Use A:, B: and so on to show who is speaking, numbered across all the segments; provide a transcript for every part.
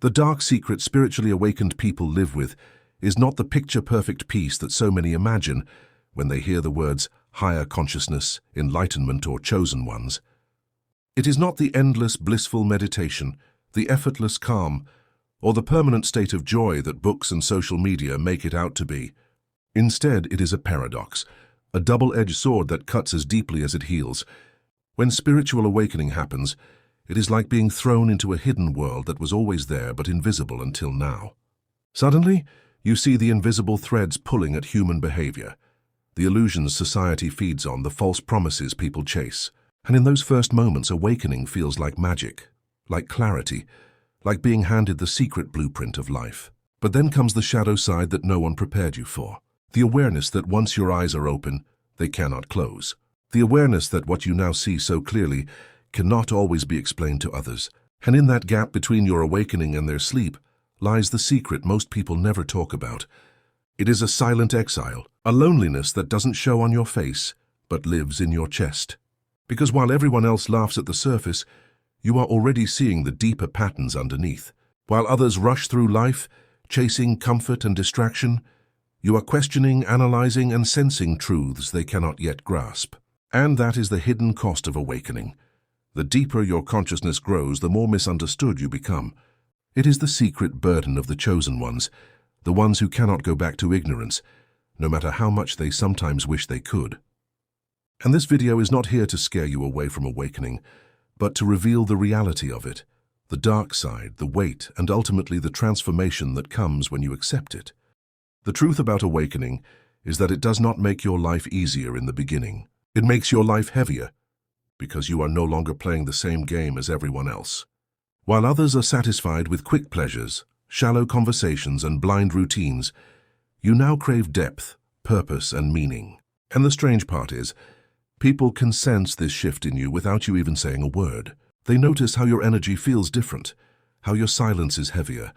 A: The dark secret spiritually awakened people live with is not the picture-perfect peace that so many imagine when they hear the words higher consciousness, enlightenment, or chosen ones. It is not the endless blissful meditation, the effortless calm, or the permanent state of joy that books and social media make it out to be. Instead, it is a paradox, a double-edged sword that cuts as deeply as it heals. When spiritual awakening happens, it is like being thrown into a hidden world that was always there but invisible until now. Suddenly, you see the invisible threads pulling at human behavior, the illusions society feeds on, the false promises people chase. And in those first moments, awakening feels like magic, like clarity, like being handed the secret blueprint of life. But then comes the shadow side that no one prepared you for. The awareness that once your eyes are open, they cannot close. The awareness that what you now see so clearly cannot always be explained to others. And in that gap between your awakening and their sleep lies the secret most people never talk about. It is a silent exile, a loneliness that doesn't show on your face, but lives in your chest. Because while everyone else laughs at the surface, you are already seeing the deeper patterns underneath. While others rush through life, chasing comfort and distraction, you are questioning, analyzing, and sensing truths they cannot yet grasp. And that is the hidden cost of awakening. The deeper your consciousness grows, the more misunderstood you become. It is the secret burden of the chosen ones, the ones who cannot go back to ignorance, no matter how much they sometimes wish they could. And this video is not here to scare you away from awakening, but to reveal the reality of it, the dark side, the weight, and ultimately the transformation that comes when you accept it. The truth about awakening is that it does not make your life easier in the beginning. It makes your life heavier, because you are no longer playing the same game as everyone else. While others are satisfied with quick pleasures, shallow conversations, and blind routines, you now crave depth, purpose, and meaning. And the strange part is, people can sense this shift in you without you even saying a word. They notice how your energy feels different, how your silence is heavier,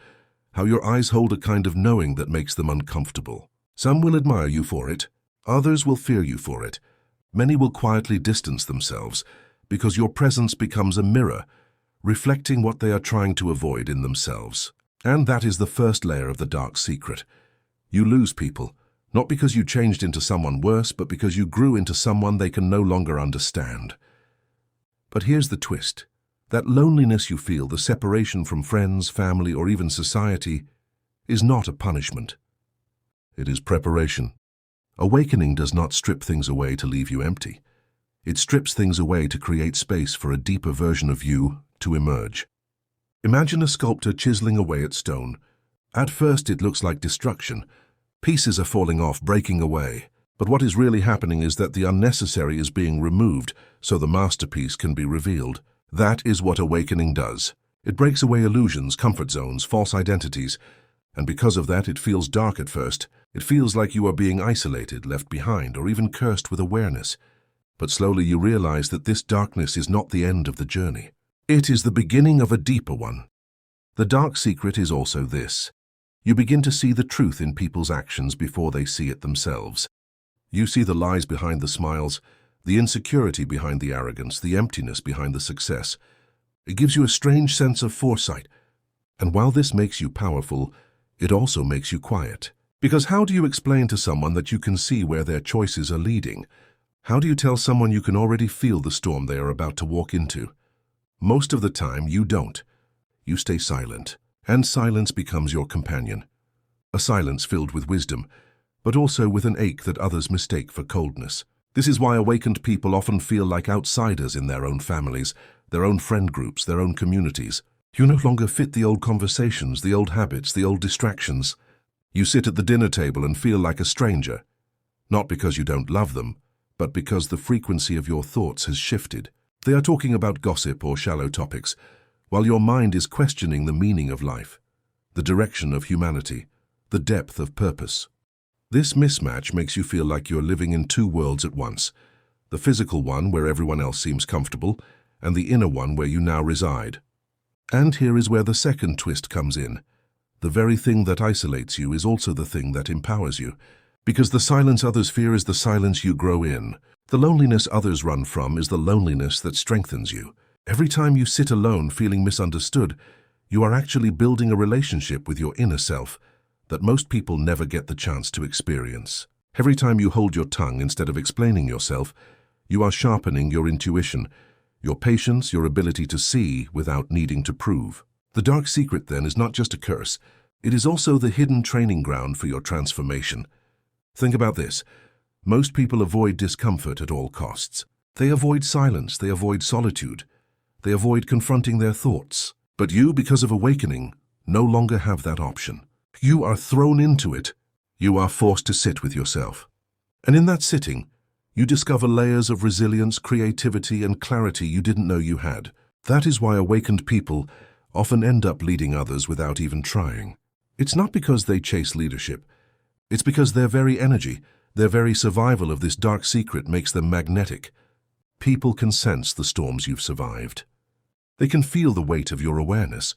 A: how your eyes hold a kind of knowing that makes them uncomfortable. Some will admire you for it, others will fear you for it. Many will quietly distance themselves because your presence becomes a mirror, reflecting what they are trying to avoid in themselves. And that is the first layer of the dark secret. You lose people, not because you changed into someone worse, but because you grew into someone they can no longer understand. But here's the twist. That loneliness you feel, the separation from friends, family, or even society, is not a punishment. It is preparation. Awakening does not strip things away to leave you empty. It strips things away to create space for a deeper version of you to emerge. Imagine a sculptor chiseling away at stone. At first it looks like destruction. Pieces are falling off, breaking away. But what is really happening is that the unnecessary is being removed so the masterpiece can be revealed. That is what awakening does. It breaks away illusions, comfort zones, false identities, and because of that it feels dark at first. It feels like you are being isolated, left behind, or even cursed with awareness. But slowly you realize that this darkness is not the end of the journey. It is the beginning of a deeper one. The dark secret is also this. You begin to see the truth in people's actions before they see it themselves. You see the lies behind the smiles, the insecurity behind the arrogance, the emptiness behind the success. It gives you a strange sense of foresight. And while this makes you powerful, it also makes you quiet. Because how do you explain to someone that you can see where their choices are leading? How do you tell someone you can already feel the storm they are about to walk into? Most of the time, you don't. You stay silent, and silence becomes your companion. A silence filled with wisdom, but also with an ache that others mistake for coldness. This is why awakened people often feel like outsiders in their own families, their own friend groups, their own communities. You no longer fit the old conversations, the old habits, the old distractions. You sit at the dinner table and feel like a stranger, not because you don't love them, but because the frequency of your thoughts has shifted. They are talking about gossip or shallow topics, while your mind is questioning the meaning of life, the direction of humanity, the depth of purpose. This mismatch makes you feel like you're living in two worlds at once, the physical one where everyone else seems comfortable, and the inner one where you now reside. And here is where the second twist comes in. The very thing that isolates you is also the thing that empowers you, because the silence others fear is the silence you grow in. The loneliness others run from is the loneliness that strengthens you. Every time you sit alone feeling misunderstood, You are actually building a relationship with your inner self that most people never get the chance to experience. Every time you hold your tongue instead of explaining yourself, you are sharpening your intuition, your patience, your ability to see without needing to prove. The dark secret, then, is not just a curse. It is also the hidden training ground for your transformation. Think about this. Most people avoid discomfort at all costs. They avoid silence, they avoid solitude, they avoid confronting their thoughts. But you, because of awakening, no longer have that option. You are thrown into it. You are forced to sit with yourself. And in that sitting, you discover layers of resilience, creativity, and clarity you didn't know you had. That is why awakened people often end up leading others without even trying. It's not because they chase leadership. It's because their very energy, their very survival of this dark secret makes them magnetic. People can sense the storms you've survived. They can feel the weight of your awareness.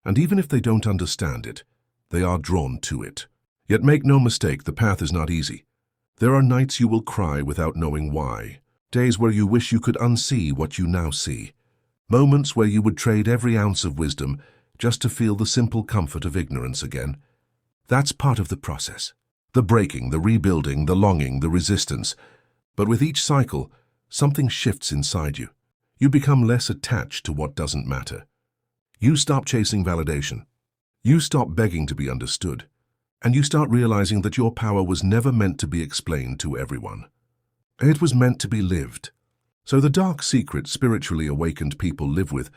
A: And even if they don't understand it, they are drawn to it. Yet make no mistake, the path is not easy. There are nights you will cry without knowing why. Days where you wish you could unsee what you now see. Moments where you would trade every ounce of wisdom just to feel the simple comfort of ignorance again. That's part of the process. The breaking, the rebuilding, the longing, the resistance. But with each cycle, something shifts inside you. You become less attached to what doesn't matter. You stop chasing validation. You stop begging to be understood. And you start realizing that your power was never meant to be explained to everyone. It was meant to be lived. So the dark secret spiritually awakened people live with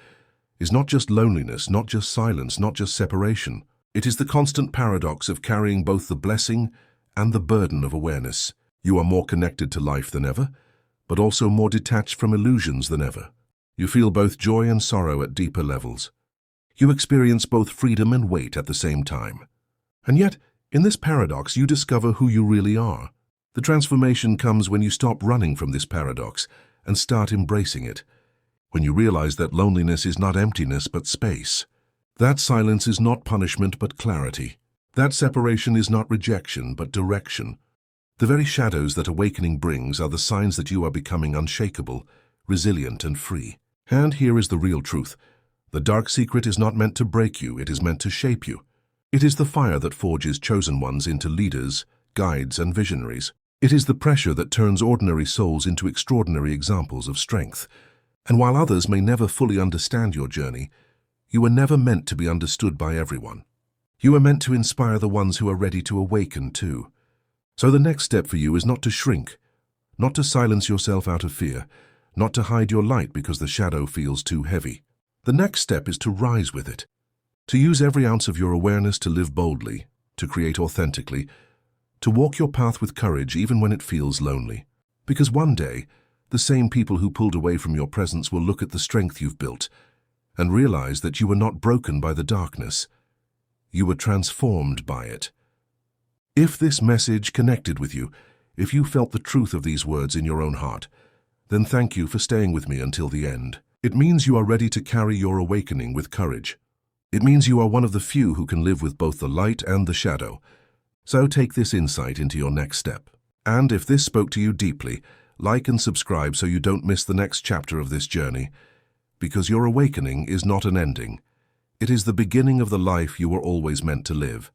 A: is not just loneliness, not just silence, not just separation. It is the constant paradox of carrying both the blessing and the burden of awareness. You are more connected to life than ever, but also more detached from illusions than ever. You feel both joy and sorrow at deeper levels. You experience both freedom and weight at the same time. And yet, in this paradox, you discover who you really are. The transformation comes when you stop running from this paradox and start embracing it. When you realize that loneliness is not emptiness but space. That silence is not punishment but clarity. That separation is not rejection but direction. The very shadows that awakening brings are the signs that you are becoming unshakable, resilient, and free. And here is the real truth. The dark secret is not meant to break you, it is meant to shape you. It is the fire that forges chosen ones into leaders, guides, and visionaries. It is the pressure that turns ordinary souls into extraordinary examples of strength. And while others may never fully understand your journey, you were never meant to be understood by everyone. You are meant to inspire the ones who are ready to awaken too. So the next step for you is not to shrink, not to silence yourself out of fear, not to hide your light because the shadow feels too heavy. The next step is to rise with it. To use every ounce of your awareness to live boldly, to create authentically, to walk your path with courage even when it feels lonely. Because one day, the same people who pulled away from your presence will look at the strength you've built and realize that you were not broken by the darkness. You were transformed by it. If this message connected with you, if you felt the truth of these words in your own heart, then thank you for staying with me until the end. It means you are ready to carry your awakening with courage. It means you are one of the few who can live with both the light and the shadow. So take this insight into your next step. And if this spoke to you deeply, like and subscribe so you don't miss the next chapter of this journey. Because your awakening is not an ending. It is the beginning of the life you were always meant to live.